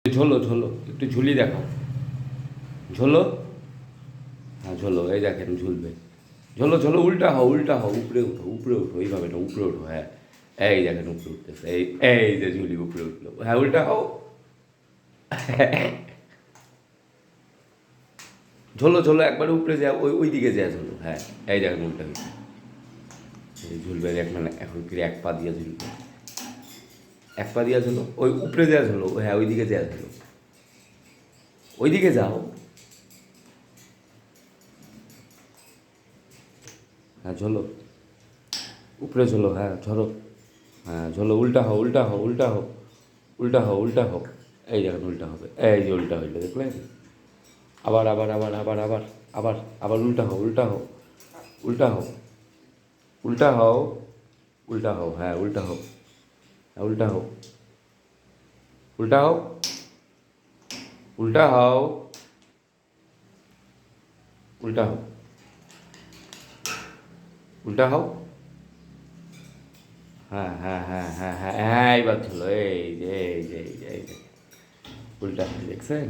ঝোলো ঝোলো একটু ঝুলি দেখাও। ঝোলো, হ্যাঁ ঝোলো, এই দেখেন ঝুলবে। ঝোলো ঝোলো, উল্টা হও, উল্টা হও, উপরে উঠো, উপরে উঠো, এইভাবে না, উপরে উঠো, হ্যাঁ। এই দেখেন উপরে উঠতেছে, এই এই যে ঝুলি উপরে উঠলো, হ্যাঁ উল্টা হও। ঝোলো ঝোলো, একবার উপরে যা, ওই ওই দিকে যা ঝোলো, হ্যাঁ। এই দেখেন উল্টা হয়েছে। এই ঝুলবে দেখ, মানে এখন ফিরে এক পা দিয়ে ঝুলবে। এক পা দিয়া ঝোলো, ওই উপরে দেওয়া ঝোলো, হ্যাঁ ওই দিকে দেওয়া ঝোলো, ওই দিকে যাও। হ্যাঁ ঝোলো, উপরে ঝোলো, হ্যাঁ ঝরো, হ্যাঁ ঝোলো, উল্টা হও, উল্টা হও, উল্টা হও, উল্টা হও, উল্টা হও। এই দেখেন উল্টা হবে, এই যে উল্টা হইলো, দেখলেন? আবার আবার আবার আবার আবার আবার আবার উল্টা হও, উল্টা হও, উল্টা হও, উল্টা হও, উল্টা হও, হ্যাঁ উল্টা হও, হ্যাঁ উল্টা হও, উল্টা হও, উল্টা হও, উল্টা হও, উল্টা হও, হ্যাঁ হ্যাঁ হ্যাঁ হ্যাঁ হ্যাঁ হ্যাঁ, এইবার ছিল, এই যে এই যে এই যে এই যে উল্টা হয়ে দেখছেন?